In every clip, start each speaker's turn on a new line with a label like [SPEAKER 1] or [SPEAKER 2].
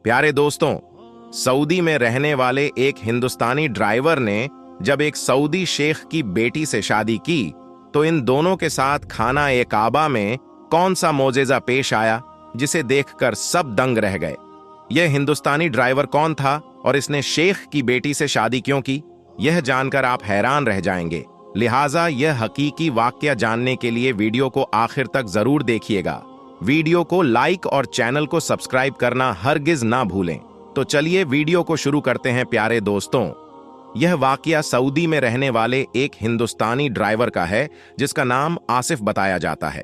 [SPEAKER 1] प्यारे दोस्तों, सऊदी में रहने वाले एक हिंदुस्तानी ड्राइवर ने जब एक सऊदी शेख की बेटी से शादी की तो इन दोनों के साथ खाना ए काबा में कौन सा मोजेजा पेश आया जिसे देखकर सब दंग रह गए। यह हिंदुस्तानी ड्राइवर कौन था और इसने शेख की बेटी से शादी क्यों की, यह जानकर आप हैरान रह जाएंगे। लिहाजा यह हकीकी वाकया जानने के लिए वीडियो को आखिर तक जरूर देखिएगा। वीडियो को लाइक और चैनल को सब्सक्राइब करना हरगिज ना भूलें। तो चलिए वीडियो को शुरू करते हैं। प्यारे दोस्तों, यह वाकया सऊदी में रहने वाले एक हिंदुस्तानी ड्राइवर का है जिसका नाम आसिफ बताया जाता है।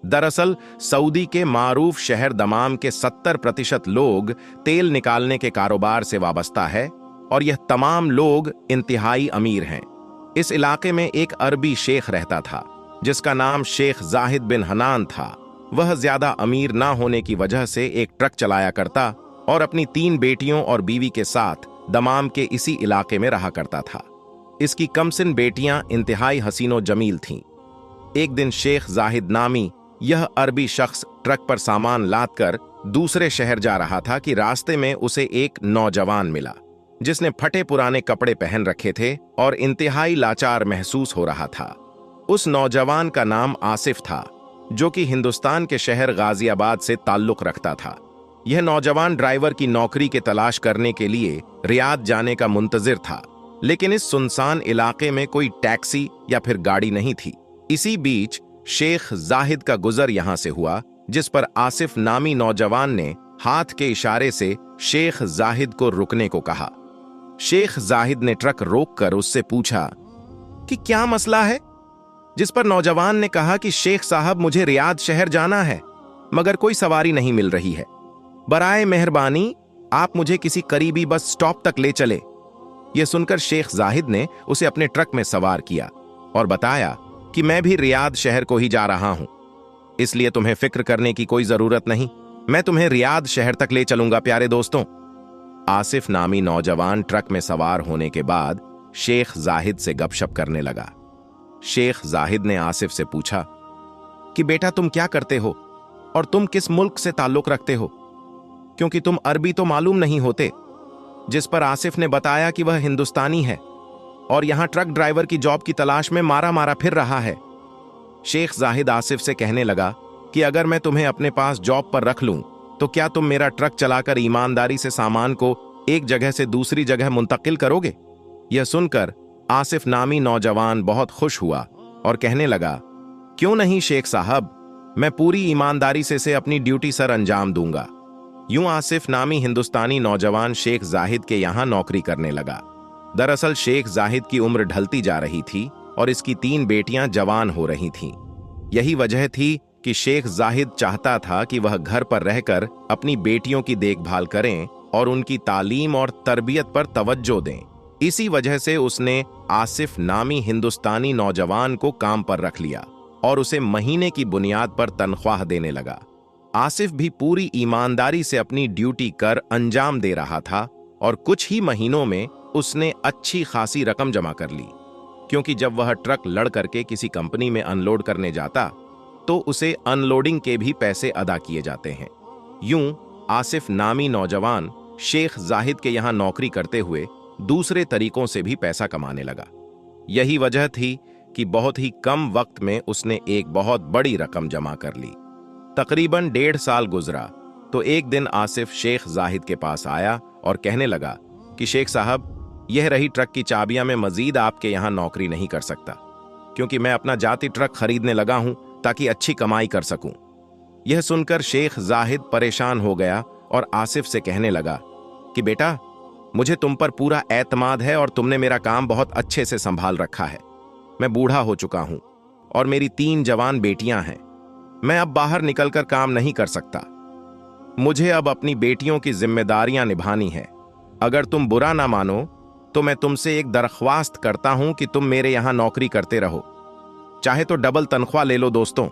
[SPEAKER 1] दरअसल सऊदी के मारूफ शहर दमाम के 70% लोग तेल निकालने के कारोबार से वाबस्ता है और यह तमाम लोग इंतहाई अमीर हैं। इस इलाके में एक अरबी शेख रहता था जिसका नाम शेख जाहिद बिन हनान था। वह ज्यादा अमीर ना होने की वजह से एक ट्रक चलाया करता और अपनी 3 बेटियों और बीवी के साथ दमाम के इसी इलाके में रहा करता था। इसकी कमसिन बेटियां इंतहाई हसीनो जमील थीं। एक दिन शेख जाहिद नामी यह अरबी शख्स ट्रक पर सामान लादकर दूसरे शहर जा रहा था कि रास्ते में उसे एक नौजवान मिला जिसने फटे पुराने कपड़े पहन रखे थे और इंतहाई लाचार महसूस हो रहा था। उस नौजवान का नाम आसिफ था जो कि हिंदुस्तान के शहर गाजियाबाद से ताल्लुक रखता था। यह नौजवान ड्राइवर की नौकरी के तलाश करने के लिए रियाद जाने का मुंतजिर था, लेकिन इस सुनसान इलाके में कोई टैक्सी या फिर गाड़ी नहीं थी। इसी बीच शेख जाहिद का गुजर यहां से हुआ जिस पर आसिफ नामी नौजवान ने हाथ के इशारे से शेख जाहिद को रुकने को कहा। शेख जाहिद ने ट्रक रोककर उससे पूछा कि क्या मसला है, जिस पर नौजवान ने कहा कि शेख साहब मुझे रियाद शहर जाना है मगर कोई सवारी नहीं मिल रही है। बराए मेहरबानी आप मुझे किसी करीबी बस स्टॉप तक ले चले। यह सुनकर शेख जाहिद ने उसे अपने ट्रक में सवार किया और बताया कि मैं भी रियाद शहर को ही जा रहा हूं, इसलिए तुम्हें फिक्र करने की कोई जरूरत नहीं, मैं तुम्हें रियाद शहर तक ले चलूंगा। प्यारे दोस्तों, आसिफ नामी नौजवान ट्रक में सवार होने के बाद शेख जाहिद से गपशप करने लगा। शेख जाहिद ने आसिफ से पूछा कि बेटा तुम क्या करते हो और तुम किस मुल्क से ताल्लुक रखते हो, क्योंकि तुम अरबी तो मालूम नहीं होते। जिस पर आसिफ ने बताया कि वह हिंदुस्तानी है और यहां ट्रक ड्राइवर की जॉब की तलाश में मारा मारा फिर रहा है। शेख जाहिद आसिफ से कहने लगा कि अगर मैं तुम्हें अपने पास जॉब पर रख लूं तो क्या तुम मेरा ट्रक चलाकर ईमानदारी से सामान को एक जगह से दूसरी जगह मुंतकिल करोगे। यह सुनकर आसिफ नामी नौजवान बहुत खुश हुआ और कहने लगा, क्यों नहीं शेख साहब, मैं पूरी ईमानदारी से अपनी ड्यूटी सर अंजाम दूंगा। यूं आसिफ नामी हिंदुस्तानी नौजवान शेख जाहिद के यहां नौकरी करने लगा। दरअसल शेख जाहिद की उम्र ढलती जा रही थी और इसकी 3 बेटियां जवान हो रही थीं। यही वजह थी कि शेख जाहिद चाहता था कि वह घर पर रहकर अपनी बेटियों की देखभाल करें और उनकी तालीम और तरबियत पर तवज्जो दें। इसी वजह से उसने आसिफ नामी हिंदुस्तानी नौजवान को काम पर रख लिया और उसे महीने की बुनियाद पर तनख्वाह देने लगा। आसिफ भी पूरी ईमानदारी से अपनी ड्यूटी कर अंजाम दे रहा था और कुछ ही महीनों में उसने अच्छी खासी रकम जमा कर ली, क्योंकि जब वह ट्रक लड़ करके किसी कंपनी में अनलोड करने जाता तो उसे अनलोडिंग के भी पैसे अदा किए जाते हैं। यूं आसिफ नामी नौजवान शेख जाहिद के यहां नौकरी करते हुए दूसरे तरीकों से भी पैसा कमाने लगा। यही वजह थी कि बहुत ही कम वक्त में उसने एक बहुत बड़ी रकम जमा कर ली। तकरीबन 1.5 साल गुजरा तो एक दिन आसिफ शेख जाहिद के पास आया और कहने लगा कि शेख साहब, यह रही ट्रक की चाबियां, मैं मजीद आपके यहां नौकरी नहीं कर सकता क्योंकि मैं अपना जाती ट्रक खरीदने लगा हूं ताकि अच्छी कमाई कर सकूं। यह सुनकर शेख जाहिद परेशान हो गया और आसिफ से कहने लगा कि बेटा, मुझे तुम पर पूरा एतमाद है और तुमने मेरा काम बहुत अच्छे से संभाल रखा है। मैं बूढ़ा हो चुका हूं और मेरी 3 जवान बेटियां हैं। मैं अब बाहर निकलकर काम नहीं कर सकता। मुझे अब अपनी बेटियों की जिम्मेदारियां निभानी है। अगर तुम बुरा ना मानो तो मैं तुमसे एक दरख्वास्त करता हूं कि तुम मेरे यहां नौकरी करते रहो, चाहे तो डबल तनख्वाह ले लो। दोस्तों,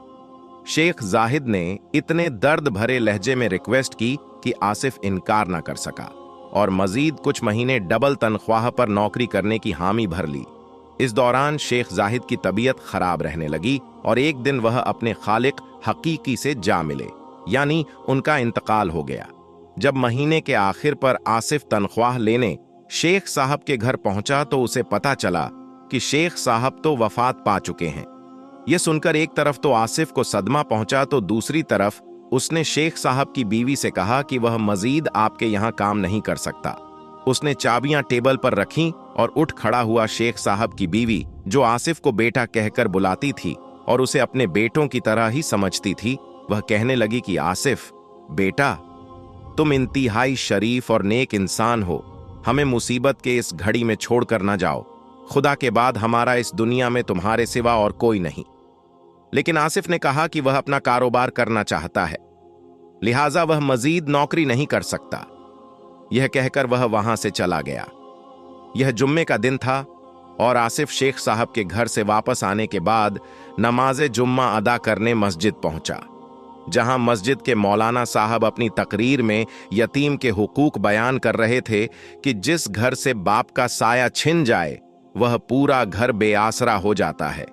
[SPEAKER 1] शेख जाहिद ने इतने दर्द भरे लहजे में रिक्वेस्ट की कि आसिफ इनकार ना कर सका और मजीद कुछ महीने डबल तनख्वाह पर नौकरी करने की हामी भर ली। इस दौरान शेख जाहिद की तबीयत खराब रहने लगी और एक दिन वह अपने खालिक हकीकी से जा मिले, यानी उनका इंतकाल हो गया। जब महीने के आखिर पर आसिफ तनख्वाह लेने शेख साहब के घर पहुंचा तो उसे पता चला कि शेख साहब तो वफात पा चुके हैं। यह सुनकर एक तरफ तो आसिफ को सदमा पहुंचा तो दूसरी तरफ उसने शेख साहब की बीवी से कहा कि वह मजीद आपके यहां काम नहीं कर सकता। उसने चाबियां टेबल पर रखीं और उठ खड़ा हुआ शेख साहब की बीवी, जो आसिफ को बेटा कहकर बुलाती थी और उसे अपने बेटों की तरह ही समझती थी, वह कहने लगी कि आसिफ बेटा, तुम इंतहाई शरीफ और नेक इंसान हो, हमें मुसीबत के इस घड़ी में छोड़कर न जाओ। खुदा के बाद हमारा इस दुनिया में तुम्हारे सिवा और कोई नहीं। लेकिन आसिफ ने कहा कि वह अपना कारोबार करना चाहता है, लिहाजा वह मजीद नौकरी नहीं कर सकता। यह कहकर वह वहां से चला गया। यह जुम्मे का दिन था और आसिफ शेख साहब के घर से वापस आने के बाद नमाज जुम्मा अदा करने मस्जिद पहुंचा, जहां मस्जिद के मौलाना साहब अपनी तकरीर में यतीम के हुकूक बयान कर रहे थे कि जिस घर से बाप का साया छिन जाए वह पूरा घर बेआसरा हो जाता है।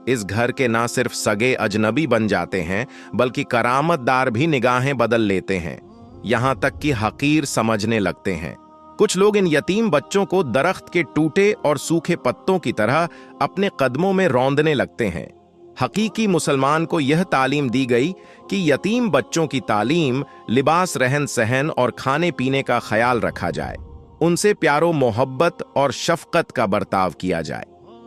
[SPEAKER 1] इस घर के ना सिर्फ सगे अजनबी बन जाते हैं बल्कि करामतदार भी निगाहें बदल लेते हैं, यहां तक कि हकीर समझने लगते हैं। कुछ लोग इन यतीम बच्चों को दरख्त के टूटे और सूखे पत्तों की तरह अपने कदमों में रौंदने लगते हैं। हकीकी मुसलमान को यह तालीम दी गई कि यतीम बच्चों की तालीम, लिबास, रहन सहन और खाने पीने का ख्याल रखा जाए, उनसे प्यारो मोहब्बत और शफकत का बर्ताव किया जाए।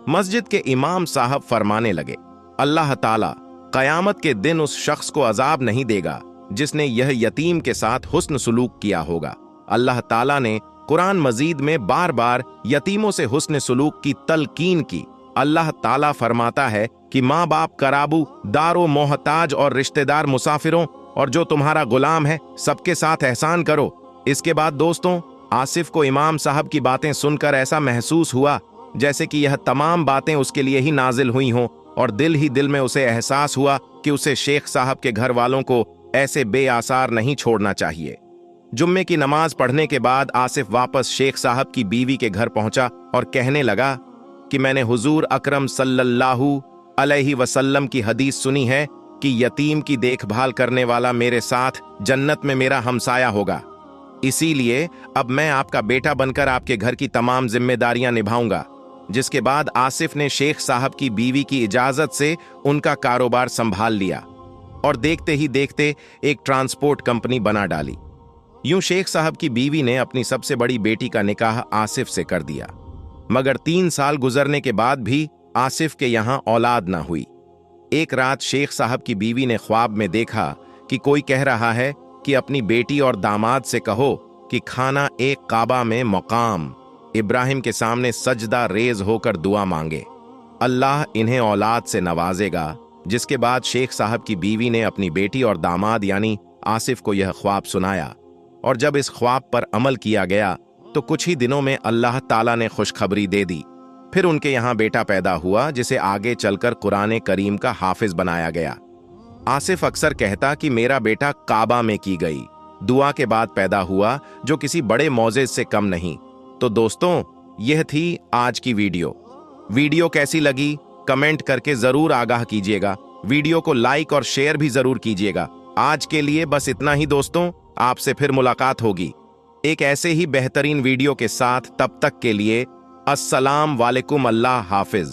[SPEAKER 1] मस्जिद के इमाम साहब फरमाने लगे, अल्लाह ताला कयामत के दिन उस शख्स को अजाब नहीं देगा जिसने यह यतीम के साथ हुस्न सुलूक किया होगा। अल्लाह ताला ने कुरान मजीद में बार बार यतीमों से हुस्न सुलूक की तलकीन की। अल्लाह ताला फरमाता है कि माँ बाप, कराबू, दारो, मोहताज और रिश्तेदार, मुसाफिरों और जो तुम्हारा गुलाम है, सबके साथ एहसान करो। इसके बाद दोस्तों, आसिफ को इमाम साहब की बातें सुनकर ऐसा महसूस हुआ जैसे कि यह तमाम बातें उसके लिए ही नाजिल हुई हों, और दिल ही दिल में उसे एहसास हुआ कि उसे शेख साहब के घर वालों को ऐसे बेआसार नहीं छोड़ना चाहिए। जुम्मे की नमाज पढ़ने के बाद आसिफ वापस शेख साहब की बीवी के घर पहुंचा और कहने लगा कि मैंने हुजूर अकरम सल्लल्लाहु अलैहि वसल्लम की हदीस सुनी है कि यतीम की देखभाल करने वाला मेरे साथ जन्नत में मेरा हमसाया होगा। इसीलिए अब मैं आपका बेटा बनकर आपके घर की तमाम जिम्मेदारियां निभाऊंगा। जिसके बाद आसिफ ने शेख साहब की बीवी की इजाजत से उनका कारोबार संभाल लिया और देखते ही देखते एक ट्रांसपोर्ट कंपनी बना डाली। यूं शेख साहब की बीवी ने अपनी सबसे बड़ी बेटी का निकाह आसिफ से कर दिया, मगर 3 साल गुजरने के बाद भी आसिफ के यहां औलाद ना हुई। एक रात शेख साहब की बीवी ने ख्वाब में देखा कि कोई कह रहा है कि अपनी बेटी और दामाद से कहो कि खाना एक काबा में मकाम इब्राहिम के सामने सजदा रेज होकर दुआ मांगे, अल्लाह इन्हें औलाद से नवाजेगा। जिसके बाद शेख साहब की बीवी ने अपनी बेटी और दामाद यानी आसिफ को यह ख्वाब सुनाया, और जब इस ख्वाब पर अमल किया गया तो कुछ ही दिनों में अल्लाह ताला ने खुशखबरी दे दी। फिर उनके यहाँ बेटा पैदा हुआ जिसे आगे चलकर कुरान करीम का हाफिज बनाया गया। आसिफ अक्सर कहता कि मेरा बेटा काबा में की गई दुआ के बाद पैदा हुआ, जो किसी बड़े मौजेज से कम नहीं। तो दोस्तों, यह थी आज की वीडियो कैसी लगी कमेंट करके जरूर आगाह कीजिएगा। वीडियो को लाइक और शेयर भी जरूर कीजिएगा। आज के लिए बस इतना ही दोस्तों, आपसे फिर मुलाकात होगी एक ऐसे ही बेहतरीन वीडियो के साथ। तब तक के लिए अस्सलाम वालेकुम, अल्लाह हाफिज।